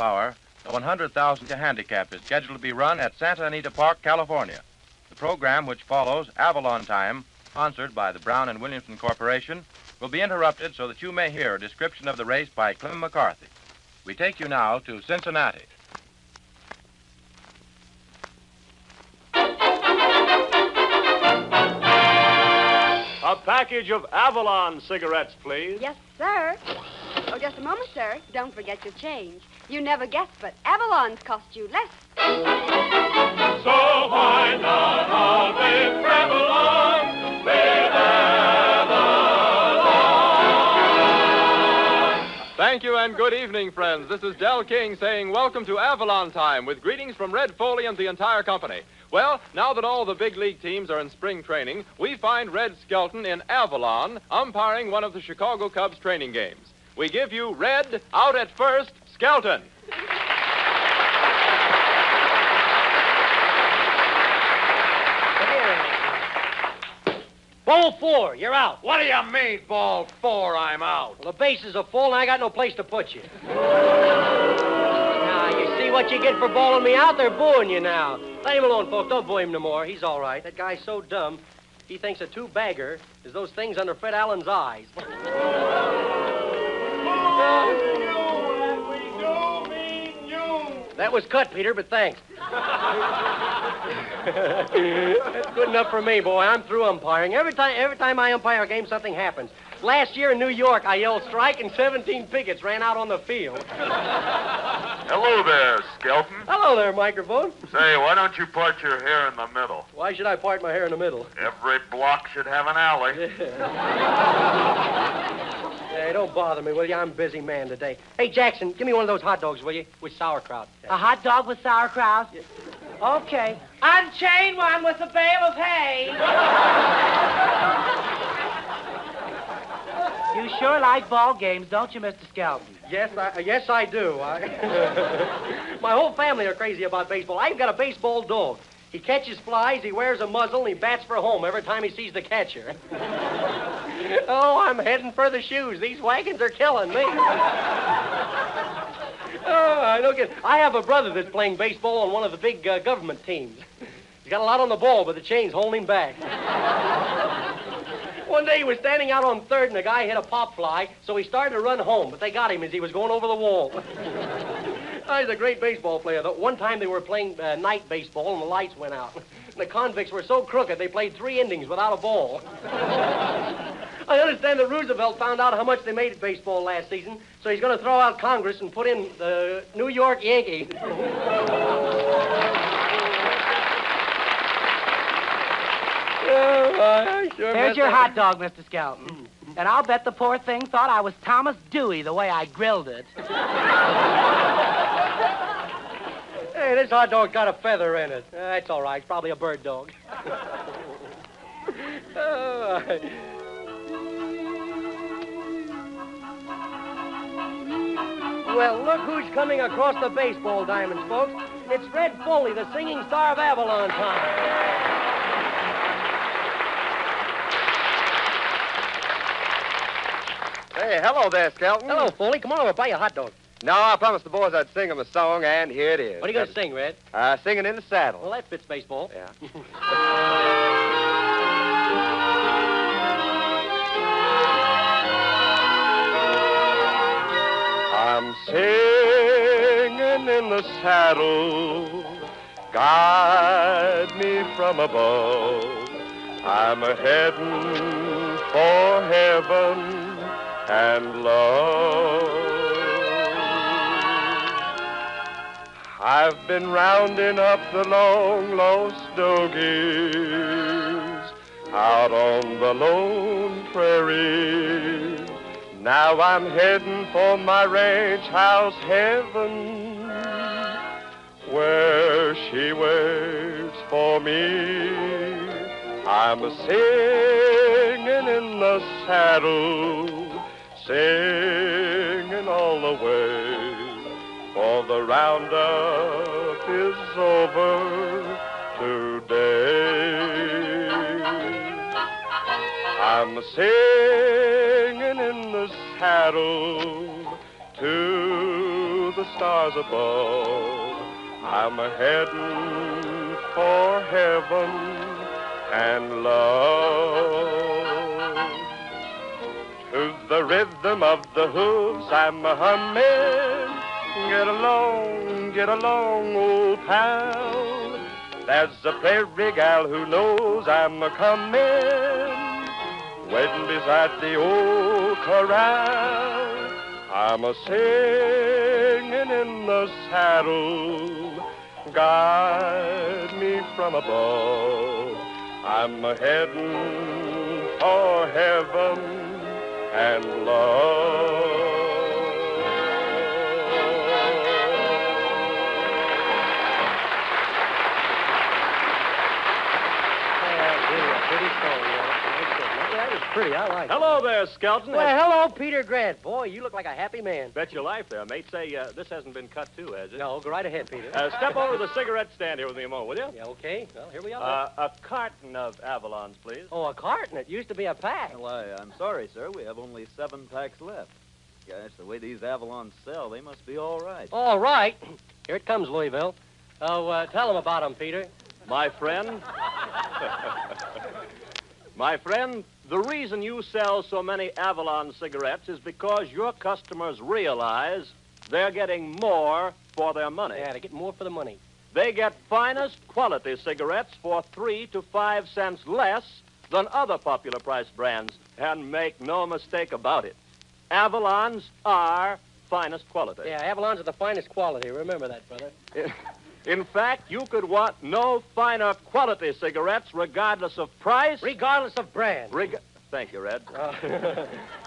hour, the 100,000 handicap is scheduled to be run at Santa Anita Park, California. The program, which follows Avalon Time, sponsored by the Brown and Williamson Corporation, will be interrupted so that you may hear a description of the race by Clem McCarthy. We take you now to Cincinnati. A package of Avalon cigarettes, please. Yes, sir. Oh, just a moment, sir. Don't forget your change. You never guess, but Avalon's cost you less. So why not have a Avalon with Avalon? Thank you and good evening, friends. This is Del King saying welcome to Avalon Time with greetings from Red Foley and the entire company. Well, now that all the big league teams are in spring training, we find Red Skelton in Avalon umpiring one of the Chicago Cubs training games. We give you Red out at first, Skelton. Ball 4, you're out. What do you mean, ball 4, I'm out? Well, the bases are full, and I got no place to put you. Now, you see what you get for bowling me out? They're booing you now. Let him alone, folks. Don't boo him no more. He's all right. That guy's so dumb, he thinks a two-bagger is those things under Fred Allen's eyes. That was cut, Peter, but thanks. That's good enough for me, boy. I'm through umpiring. Every time I umpire a game, something happens. Last year in New York, I yelled strike, and 17 pickets ran out on the field. Hello there, Skelton. Hello there, microphone. Say, why don't you part your hair in the middle? Why should I part my hair in the middle? Every block should have an alley. Hey, don't bother me, will you? I'm a busy man today. Hey, Jackson, give me one of those hot dogs, will you? With sauerkraut. A hot dog with sauerkraut? Yeah. Okay. Unchain one with a bale of hay. You sure like ball games, don't you, Mr. Skelton? Yes, I do. My whole family are crazy about baseball. I've got a baseball dog. He catches flies, he wears a muzzle, and he bats for home every time he sees the catcher. Oh, I'm heading for the shoes. These wagons are killing me. Oh, I don't get. I have a brother that's playing baseball on one of the big government teams. He's got a lot on the ball, but the chain's holding him back. One day he was standing out on third, and a guy hit a pop fly, so he started to run home, but they got him as he was going over the wall. Oh, he's a great baseball player. One time they were playing night baseball, and the lights went out. The convicts were so crooked, they played 3 innings without a ball. I understand that Roosevelt found out how much they made at baseball last season, so he's going to throw out Congress and put in the New York Yankees. There's your hot dog, Mr. Skelton. And I'll bet the poor thing thought I was Thomas Dewey the way I grilled it. Hey, this hot dog's got a feather in it. That's all right. It's probably a bird dog. Well, look who's coming across the baseball diamonds, folks. It's Red Foley, the singing star of Avalon Time. Hey, hello there, Skelton. Hello, Foley. Come on over, buy you a hot dog. No, I promised the boys I'd sing them a song, and here it is. What are you going to sing, Red? Singing in the Saddle. Well, that fits baseball. Yeah. I'm singing in the saddle, guide me from above. I'm a-heading for heaven and love. I've been rounding up the long lost dogies out on the lone prairie. Now I'm heading for my ranch house heaven, where she waits for me. I'm a-singing in the saddle, singing all the way, for the roundup is over today. I'm singing in the saddle to the stars above. I'm heading for heaven and love. To the rhythm of the hooves, I'm humming. Get along, old pal. There's a prairie gal who knows I'm a-coming. Waiting beside the old corral. I'm a-singing in the saddle. Guide me from above. I'm a-heading for heaven and love. Pretty, I like it. Hello there, Skelton. Well, hello, Peter Grant. Boy, you look like a happy man. Bet your life there, mate. Say, this hasn't been cut too, has it? No, go right ahead, Peter. Step over to the cigarette stand here with me a moment, will you? Yeah, okay. Well, here we are. A carton of Avalons, please. Oh, a carton. It used to be a pack. Well, I'm sorry, sir. We have only 7 packs left. Gosh, the way these Avalons sell, they must be all right. All right. Here it comes, Louisville. Oh, tell them about them, Peter. My friend. My friend, the reason you sell so many Avalon cigarettes is because your customers realize they're getting more for their money. Yeah, they get more for the money. They get finest quality cigarettes for 3 to 5 cents less than other popular price brands. And make no mistake about it, Avalons are finest quality. Yeah, Avalons are the finest quality. Remember that, brother. In fact, you could want no finer quality cigarettes regardless of price. Regardless of brand. Thank you, Red.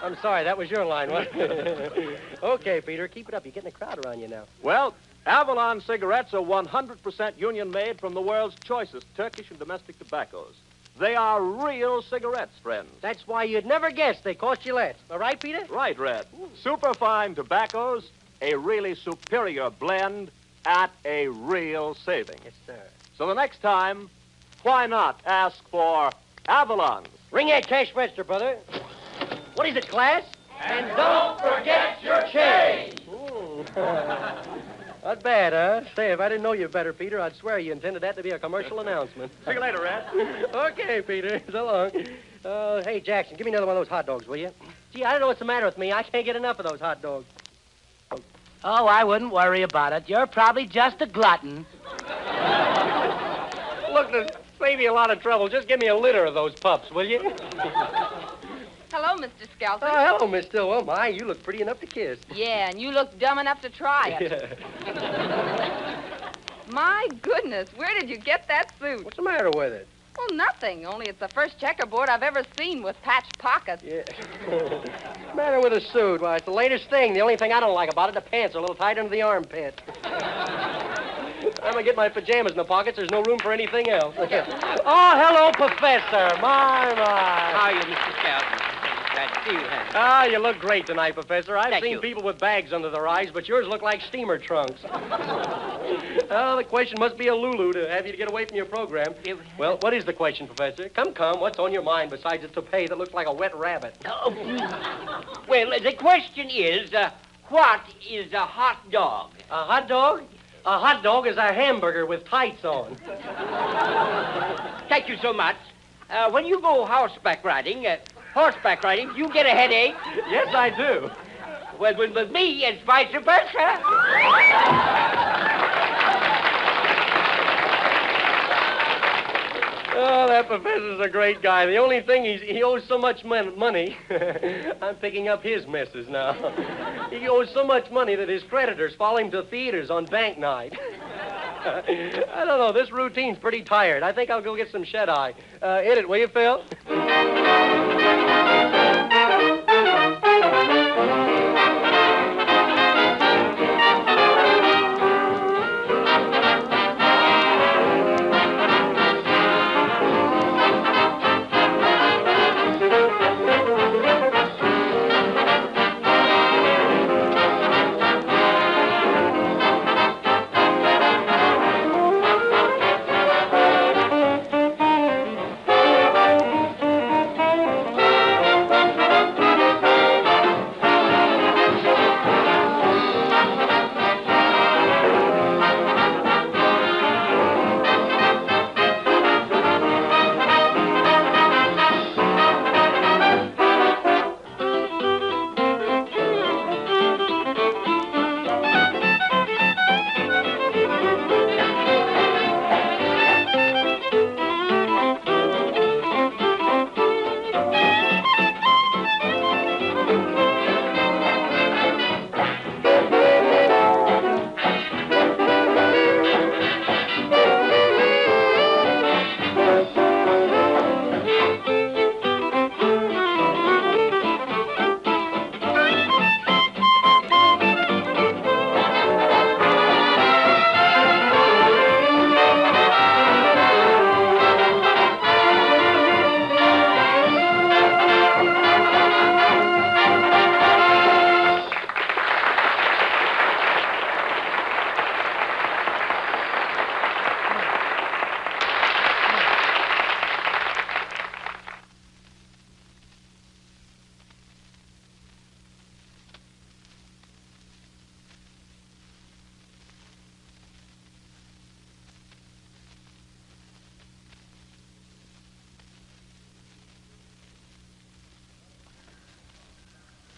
I'm sorry, that was your line, wasn't it? Okay, Peter, keep it up. You're getting a crowd around you now. Well, Avalon cigarettes are 100% union-made from the world's choicest Turkish and domestic tobaccos. They are real cigarettes, friends. That's why you'd never guess they cost you less. All right, Peter? Right, Red. Superfine tobaccos, a really superior blend at a real saving. Yes, sir. So the next time, why not ask for Avalons? Ring that cash register, brother. What is it, class? And don't forget your change. Not bad, huh? Say, if I didn't know you better, Peter, I'd swear you intended that to be a commercial announcement. See you later, Red. Okay, Peter. So long. Hey, Jackson, give me another one of those hot dogs, will you? Gee, I don't know what's the matter with me. I can't get enough of those hot dogs. Oh, I wouldn't worry about it. You're probably just a glutton. Look, to save you a lot of trouble, just give me a litter of those pups, will you? Hello, Mr. Skelton. Oh, hello, Miss Stillwell. My, you look pretty enough to kiss. Yeah, and you look dumb enough to try it. My goodness, where did you get that suit? What's the matter with it? Well, nothing. Only it's the first checkerboard I've ever seen with patched pockets. Yeah. What's the matter with the suit? Why, it's the latest thing. The only thing I don't like about it, the pants are a little tight under the armpit. I'm going to get my pajamas in the pockets. There's no room for anything else. Oh, hello, Professor. My. How are you, Mr. Skelton? Glad to see you, honey. Ah, you look great tonight, Professor. I've Thank seen you. people with bags under their eyes, but yours look like steamer trunks. Oh, the question must be a Lulu to have you to get away from your program. Well, what is the question, Professor? Come, what's on your mind besides a toupee that looks like a wet rabbit? Well, the question is, what is a hot dog? A hot dog? A hot dog is a hamburger with tights on. Thank you so much. When you go horseback riding, do you get a headache? Yes, I do. Well, with me, it's vice versa. Oh, that professor's a great guy. The only thing he owes so much money. I'm picking up his messes now. He owes so much money that his creditors follow him to theaters on bank night. I don't know. This routine's pretty tired. I think I'll go get some shut-eye. Hit it, will you, Phil?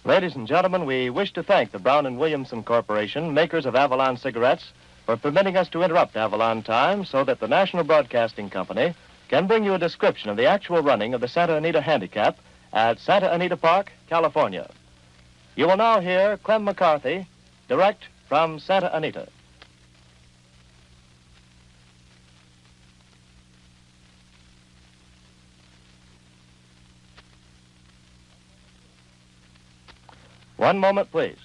Ladies and gentlemen, we wish to thank the Brown and Williamson Corporation, makers of Avalon cigarettes, for permitting us to interrupt Avalon time so that the National Broadcasting Company can bring you a description of the actual running of the Santa Anita Handicap at Santa Anita Park, California. You will now hear Clem McCarthy, direct from Santa Anita. One moment, please.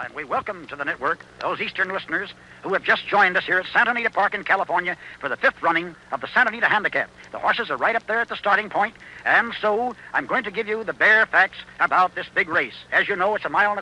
And we welcome to the network those Eastern listeners who have just joined us here at Santa Anita Park in California for the 5th running of the Santa Anita Handicap. The horses are right up there at the starting point, and so I'm going to give you the bare facts about this big race. As you know, it's 1.25 miles,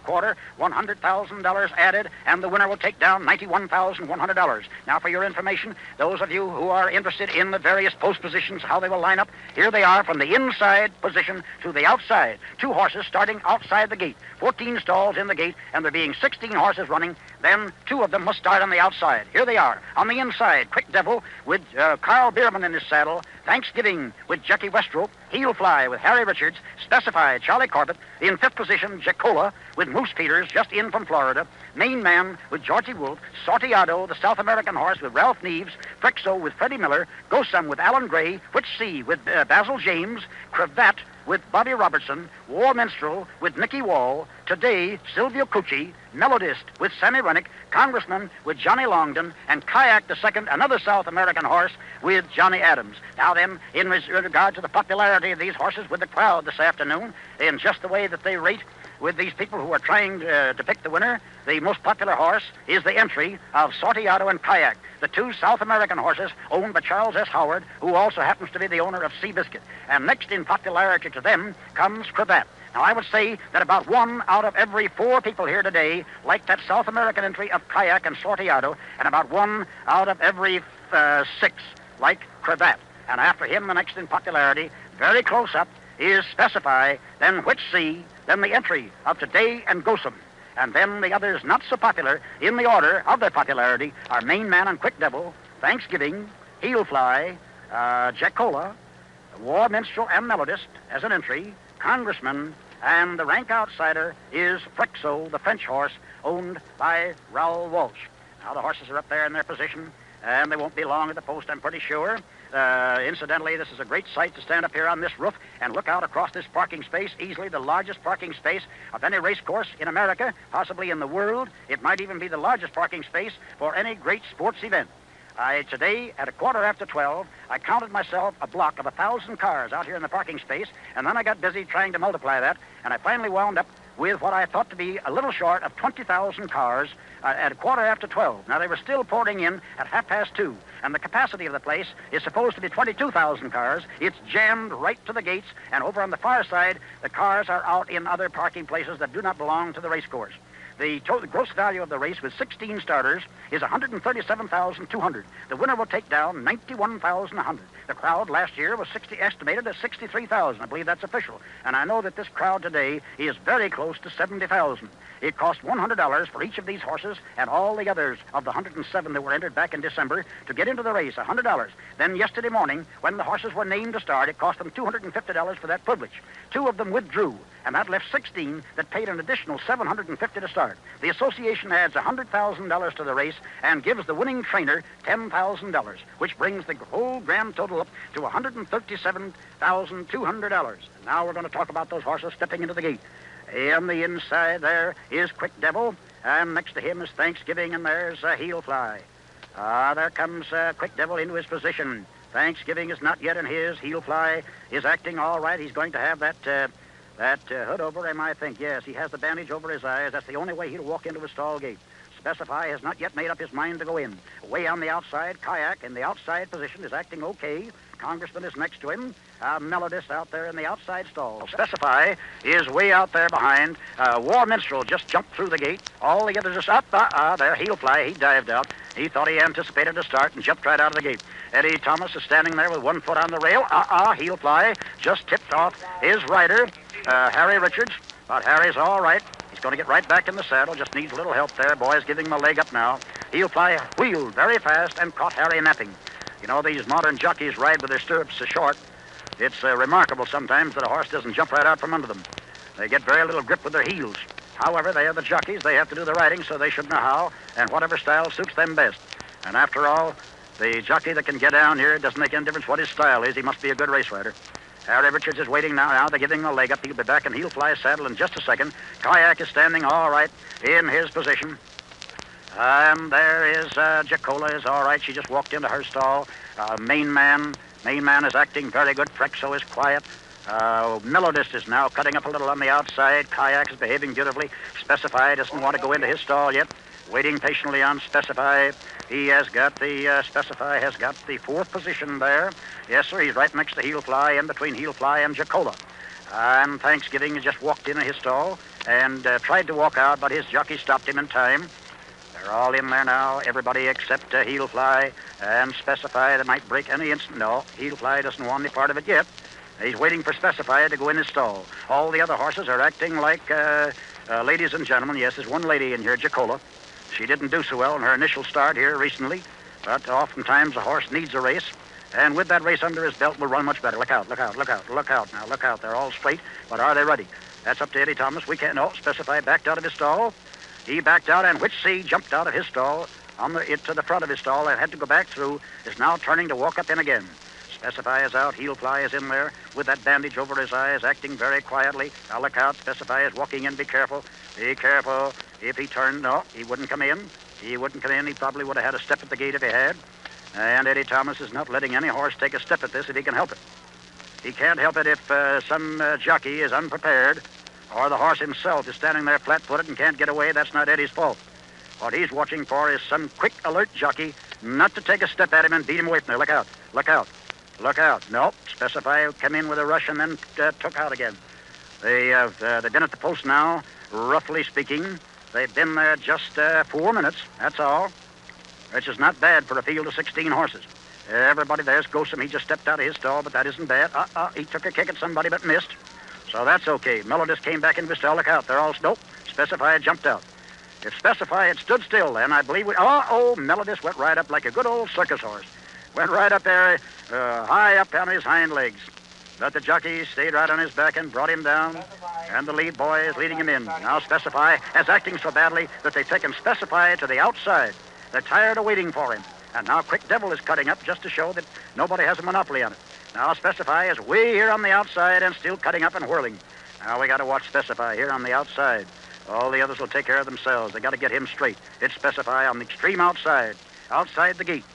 $100,000 added, and the winner will take down $91,100. Now, for your information, those of you who are interested in the various post positions, how they will line up, here they are from the inside position to the outside. 2 horses starting outside the gate, 14 stalls in the gate, and there being 16 horses running. Then 2 of them must start on the outside. Here they are. On the inside, Quick Devil with Carl Bierman in his saddle. Thanksgiving with Jackie Westrope. Heel Fly with Harry Richards. Specified Charlie Corbett. In 5th position, Jacola with Moose Peters, just in from Florida. Main Man with Georgie Wolf. Sorteado, the South American horse, with Ralph Neves. Frexo with Freddie Miller. Gosum with Alan Gray. Which C with Basil James. Cravat with Bobby Robertson. War Minstrel with Mickey Wall. Today, Silvio Cucci. Melodist with Sammy Rennick. Congressman with Johnny Longdon. And Kayak II, another South American horse, with Johnny Adams. Now then, in regard to the popularity of these horses with the crowd this afternoon, in just the way that they rate with these people who are trying to pick the winner, the most popular horse is the entry of Sorteado and Kayak, the 2 South American horses owned by Charles S. Howard, who also happens to be the owner of Seabiscuit. And next in popularity to them comes Cravat. Now, I would say that about 1 out of every 4 people here today like that South American entry of Kayak and Sorteado, and about 1 out of every 6 like Cravat. And after him, the next in popularity, very close up, is Specify, then Which C, then the entry of Today and Gosum. And then the others not so popular in the order of their popularity are Main Man and Quick Devil, Thanksgiving, Heel Fly, Jacola, War Minstrel and Melodist as an entry, Congressman, and the rank outsider is Frexo, the French horse, owned by Raoul Walsh. Now the horses are up there in their position, and they won't be long at the post, I'm pretty sure. Incidentally, this is a great sight to stand up here on this roof and look out across this parking space, easily the largest parking space of any race course in America, possibly in the world. It might even be the largest parking space for any great sports event. Today, at 12:15, I counted myself a block of 1,000 cars out here in the parking space, and then I got busy trying to multiply that, and I finally wound up with what I thought to be a little short of 20,000 cars at 12:15. Now, they were still pouring in at 2:30, and the capacity of the place is supposed to be 22,000 cars. It's jammed right to the gates, and over on the far side, the cars are out in other parking places that do not belong to the race course. The gross value of the race with 16 starters is $137,200. The winner will take down $91,100. The crowd last year was estimated at 63,000. I believe that's official. And I know that this crowd today is very close to 70,000. It cost $100 for each of these horses and all the others of the 107 that were entered back in December to get into the race, $100. Then yesterday morning, when the horses were named to start, it cost them $250 for that privilege. 2 of them withdrew, and that left 16 that paid an additional $750 to start. The association adds $100,000 to the race and gives the winning trainer $10,000, which brings the whole grand total up to $137,200. And now we're going to talk about those horses stepping into the gate. On the inside there is Quick Devil, and next to him is Thanksgiving, and there's Heel Fly. There comes Quick Devil into his position. Thanksgiving is not yet in his. Heel Fly is acting all right. He's going to have that hood over him, I think. Yes, he has the bandage over his eyes. That's the only way he'll walk into a stall gate. Specify has not yet made up his mind to go in. Way on the outside, Kayak in the outside position is acting okay. Congressman is next to him. Melodist out there in the outside stall. Specify is way out there behind. War Minstrel just jumped through the gate. All the others are up. There, Heel Fly. He dived out. He thought he anticipated a start and jumped right out of the gate. Eddie Thomas is standing there with one foot on the rail. Heel Fly just tipped off his rider, Harry Richards. But Harry's all right. He's going to get right back in the saddle. Just needs a little help there. Boys giving him a leg up now. Heel Fly wheeled very fast and caught Harry napping. You know, these modern jockeys ride with their stirrups so short. It's remarkable sometimes that a horse doesn't jump right out from under them. They get very little grip with their heels. However, they are the jockeys. They have to do the riding, so they should know how, and whatever style suits them best. And after all, the jockey that can get down here, it doesn't make any difference what his style is. He must be a good race rider. Harry Richards is waiting now. They're giving him a leg up. He'll be back in Heel Fly's saddle in just a second. Kayak is standing all right in his position. And there is Jacola is all right. She just walked into her stall. Main Man is acting very good. Frexo is quiet. Melodist is now cutting up a little on the outside. Kayak is behaving beautifully. Specify doesn't want to go into his stall yet. Waiting patiently on Specify. He has got the, Specify has got the fourth position there. Yes, sir, he's right next to Heel Fly, in between Heel Fly and Jacola. And Thanksgiving has just walked into his stall and tried to walk out, but his jockey stopped him in time. They're all in there now, everybody except Heel Fly and Specify. They might break any instant. No, Heel Fly doesn't want any part of it yet. He's waiting for Specify to go in his stall. All the other horses are acting like ladies and gentlemen. Yes, there's one lady in here, Jacola. She didn't do so well in her initial start here recently, but oftentimes a horse needs a race, and with that race under his belt will run much better. Look out, look out, look out, look out now, look out. They're all straight, but are they ready? That's up to Eddie Thomas. We can't, no, Specify backed out of his stall. He backed out, and Which C jumped out of his stall to the front of his stall and had to go back through, is now turning to walk up in again. Specify is out. Heel Fly is in there with that bandage over his eyes, acting very quietly. Now look out. Specify is walking in. Be careful. Be careful. If he turned, no, he wouldn't come in. He wouldn't come in. He probably would have had a step at the gate if he had. And Eddie Thomas is not letting any horse take a step at this if he can help it. He can't help it if some jockey is unprepared or the horse himself is standing there flat-footed and can't get away. That's not Eddie's fault. What he's watching for is some quick, alert jockey not to take a step at him and beat him away from there. Look out. Look out. Look out. Nope. Specify came in with a rush and then took out again. They've been at the post now, roughly speaking. They've been there just 4 minutes, that's all, which is not bad for a field of 16 horses. Everybody, there's Gossom. He just stepped out of his stall, but that isn't bad. He took a kick at somebody but missed. So that's okay. Melodist came back into his stall. Look out. They're all, nope. Specify jumped out. If Specify had stood still, then I believe Melodist went right up like a good old circus horse. Went right up there, high up on his hind legs. But the jockey stayed right on his back and brought him down, and the lead boy is leading him in. Now Specify is acting so badly that they've taken Specify to the outside. They're tired of waiting for him. And now Quick Devil is cutting up just to show that nobody has a monopoly on it. Now Specify is way here on the outside and still cutting up and whirling. Now we got to watch Specify here on the outside. All the others will take care of themselves. They got to get him straight. It's Specify on the extreme outside the gate.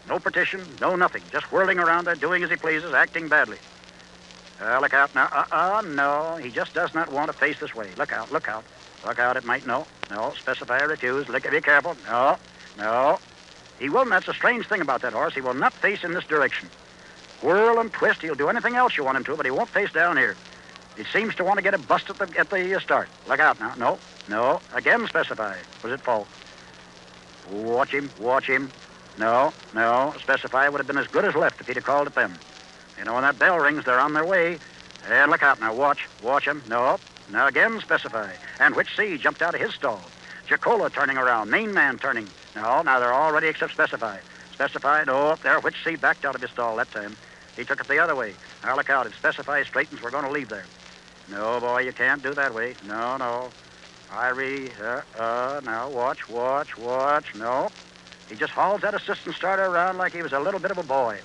No partition, no nothing. Just whirling around there, doing as he pleases, acting badly. Look out now. No, he just does not want to face this way. Look out, look out. Look out, it might, no. Specify refuse. Be careful. No. He won't. That's a strange thing about that horse. He will not face in this direction. Whirl and twist. He'll do anything else you want him to, but he won't face down here. He seems to want to get a bust at the start. Look out now. No. Again, Specify. Was it fault? Watch him. No. Specify would have been as good as left if he'd have called it then. You know, when that bell rings, they're on their way. And look out now. Watch him. No. Now again, Specify. And Which C jumped out of his stall. Jacola turning around. Main Man turning. No, now they're all ready except Specify. Specify, no, there. Which C backed out of his stall that time. He took it the other way. Now look out. If Specify straightens, we're going to leave there. No, boy, you can't do that way. No. Now watch. No. He just hauls that assistant starter around like he was a little bit of a boy.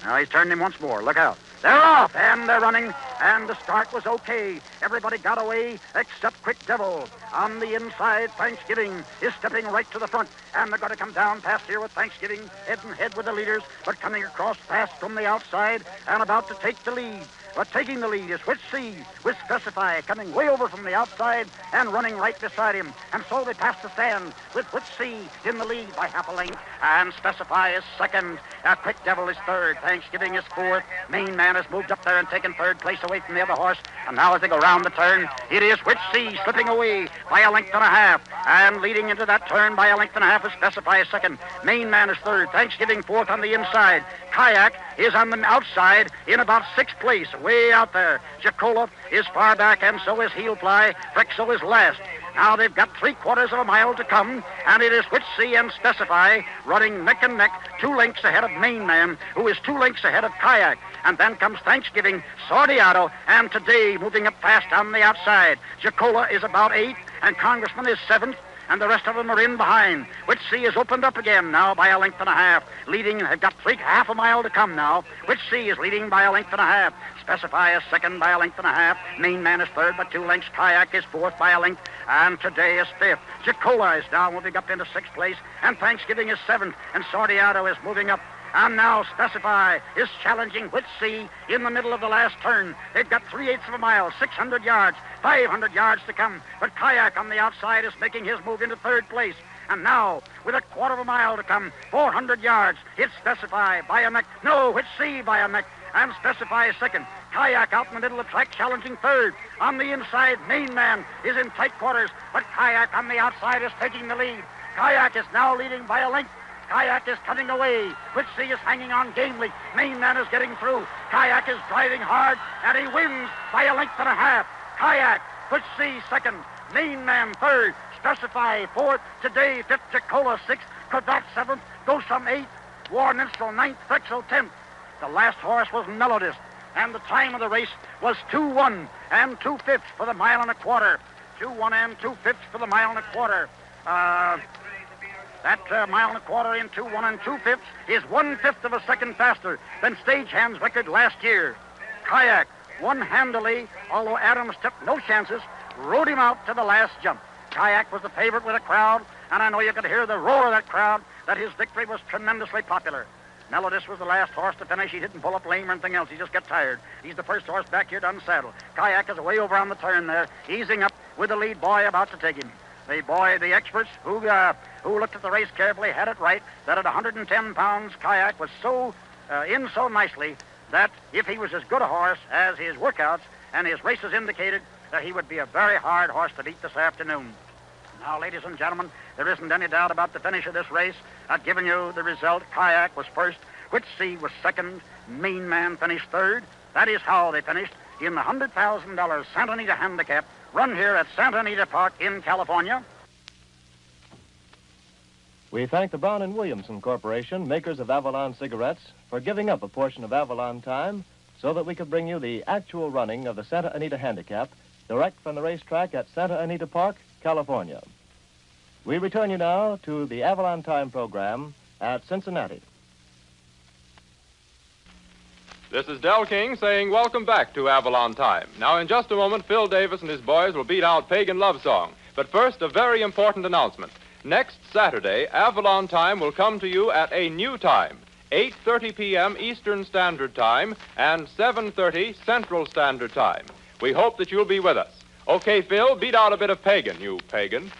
Now he's turned him once more. Look out. They're off, and they're running, and the start was okay. Everybody got away except Quick Devil. On the inside, Thanksgiving is stepping right to the front, and they're going to come down past here with Thanksgiving head and head with the leaders, but coming across fast from the outside and about to take the lead. But taking the lead is Which C with Specify coming way over from the outside and running right beside him. And so they pass the stand with Which C in the lead by half a length. And Specify is second. Quick Devil is third. Thanksgiving is fourth. Main Man has moved up there and taken third place away from the other horse. And now as they go round the turn, it is Which C slipping away by a length and a half. And leading into that turn by a length and a half is Specify is second. Main Man is third. Thanksgiving fourth on the inside. Kayak is on the outside in about sixth place, way out there. Jacola is far back, and so is Heel Fly. Frexo is last. Now they've got 3/4 of a mile to come, and it is Which C and Specify running neck and neck, 2 lengths ahead of Main Man, who is 2 lengths ahead of Kayak. And then comes Thanksgiving, Sordiado, and Today moving up fast on the outside. Jacola is about 8th, and Congressman is 7th. And the rest of them are in behind. Which C is opened up again now by a length and a half. Leading, have got half a mile to come now. Which C is leading by a length and a half. Specify is second by a length and a half. Main Man is third by 2 lengths. Kayak is fourth by a length. And Today is fifth. Jacola is now moving up into sixth place. And Thanksgiving is seventh. And Sordiado is moving up. And now Specify is challenging Which C in the middle of the last turn. They've got 3/8 of a mile, 600 yards, 500 yards to come. But Kayak on the outside is making his move into third place. And now, with 1/4 of a mile to come, 400 yards, it's Specify by a neck. No, Which C by a neck. And Specify is second. Kayak out in the middle of the track challenging third. On the inside, Main Man is in tight quarters. But Kayak on the outside is taking the lead. Kayak is now leading by a length. Kayak is cutting away. Which C is hanging on gamely. Main Man is getting through. Kayak is driving hard, and he wins by a length and a half. Kayak, Which C second. Main Man third. Specify fourth. Today fifth. Jacola sixth. Cravat seventh. Gosum eighth. War Minstrel ninth. Frexel 10th. The last horse was Melodist, and the time of the race was 2-1 and 2/5 for the mile and a quarter. 2-1 and 2/5 for the mile and a quarter. That mile and a quarter in 2-1 and 2/5 is 1/5 of a second faster than Stagehand's record last year. Kayak won handily, although Adams took no chances, rode him out to the last jump. Kayak was the favorite with a crowd, and I know you could hear the roar of that crowd that his victory was tremendously popular. Melodist was the last horse to finish. He didn't pull up lame or anything else. He just got tired. He's the first horse back here to unsaddle. Kayak is way over on the turn there, easing up with the lead boy about to take him. The experts who looked at the race carefully had it right that at 110 pounds, Kayak was so nicely that if he was as good a horse as his workouts and his races indicated, that he would be a very hard horse to beat this afternoon. Now, ladies and gentlemen, there isn't any doubt about the finish of this race. I've given you the result. Kayak was first. Which C was second. Main Man finished third. That is how they finished in the $100,000 Santa Anita Handicap run here at Santa Anita Park in California. We thank the Brown and Williamson Corporation, makers of Avalon cigarettes, for giving up a portion of Avalon time so that we could bring you the actual running of the Santa Anita Handicap direct from the racetrack at Santa Anita Park, California. We return you now to the Avalon Time program at Cincinnati. This is Del King saying welcome back to Avalon Time. Now, in just a moment, Phil Davis and his boys will beat out Pagan Love Song. But first, a very important announcement. Next Saturday, Avalon Time will come to you at a new time, 8:30 p.m. Eastern Standard Time and 7:30 Central Standard Time. We hope that you'll be with us. Okay, Phil, beat out a bit of Pagan, you pagan.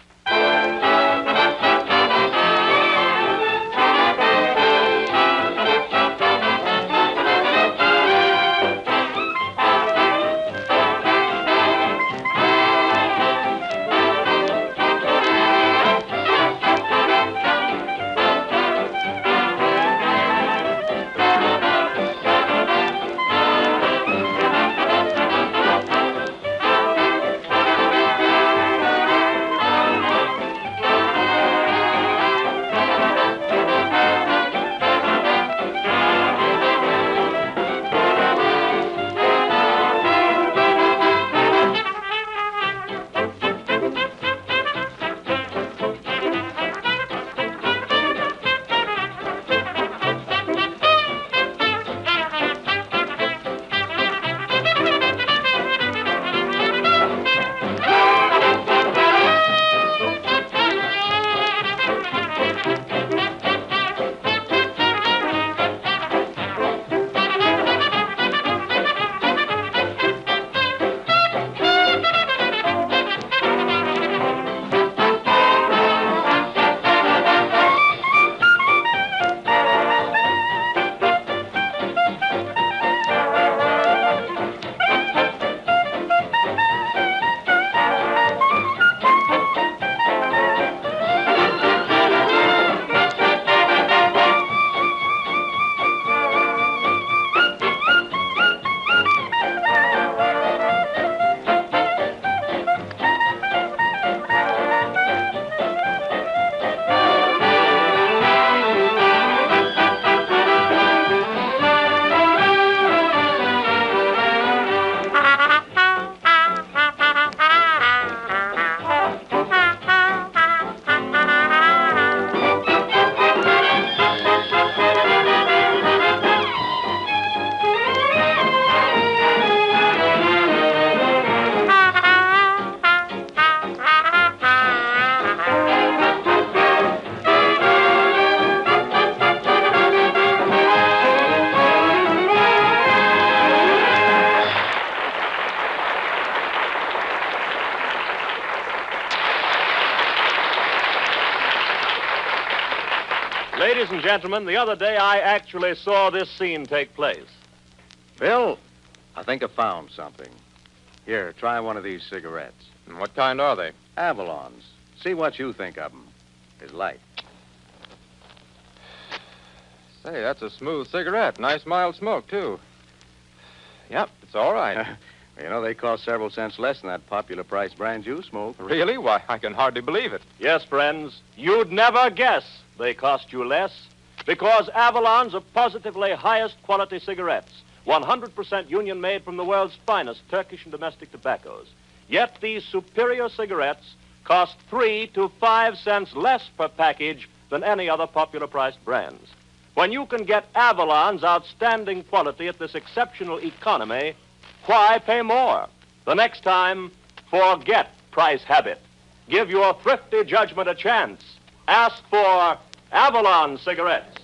and gentlemen, the other day I actually saw this scene take place. Bill, I think I found something. Here, try one of these cigarettes. And what kind are they? Avalons. See what you think of them. It's light. Say, that's a smooth cigarette. Nice mild smoke, too. Yep, it's all right. You know, they cost several cents less than that popular price brand you smoke. Really? Why, I can hardly believe it. Yes, friends, you'd never guess they cost you less, because Avalons are positively highest quality cigarettes, 100% union made from the world's finest Turkish and domestic tobaccos. Yet these superior cigarettes cost 3 to 5 cents less per package than any other popular priced brands. When you can get Avalon's outstanding quality at this exceptional economy, why pay more? The next time, forget price habit. Give your thrifty judgment a chance. Ask for Avalon cigarettes.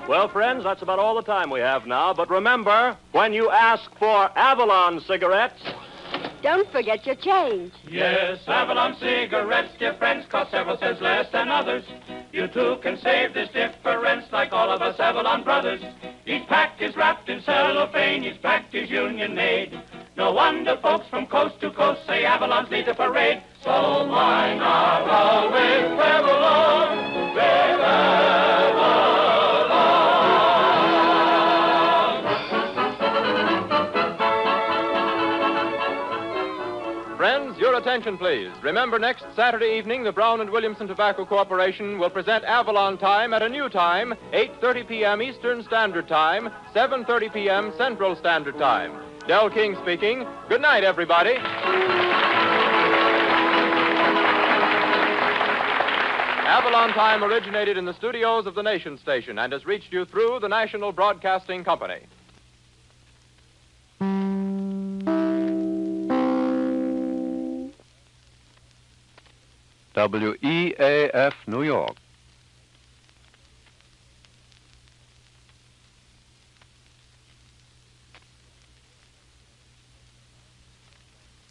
Well, friends, that's about all the time we have now. But remember, when you ask for Avalon cigarettes, don't forget your change. Yes, Avalon cigarettes, dear friends, cost several cents less than others. You too can save this difference like all of us Avalon brothers. Each pack is wrapped in cellophane, each pack is union made. No wonder folks from coast to coast say Avalon's lead the parade. So why not always travel on with Avalon? Friends, your attention, please. Remember, next Saturday evening, the Brown and Williamson Tobacco Corporation will present Avalon Time at a new time, 8:30 p.m. Eastern Standard Time, 7:30 p.m. Central Standard Time. Del King speaking. Good night, everybody. Avalon Time originated in the studios of the Nation Station and has reached you through the National Broadcasting Company. WEAF, New York.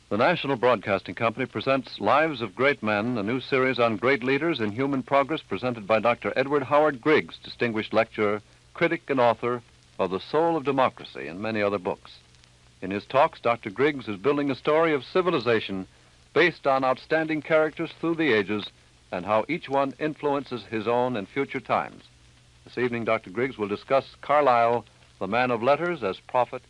The National Broadcasting Company presents Lives of Great Men, a new series on great leaders in human progress presented by Dr. Edward Howard Griggs, distinguished lecturer, critic, and author of The Soul of Democracy and many other books. In his talks, Dr. Griggs is building a story of civilization based on outstanding characters through the ages and how each one influences his own and future times. This evening, Dr. Griggs will discuss Carlyle, the man of letters as prophet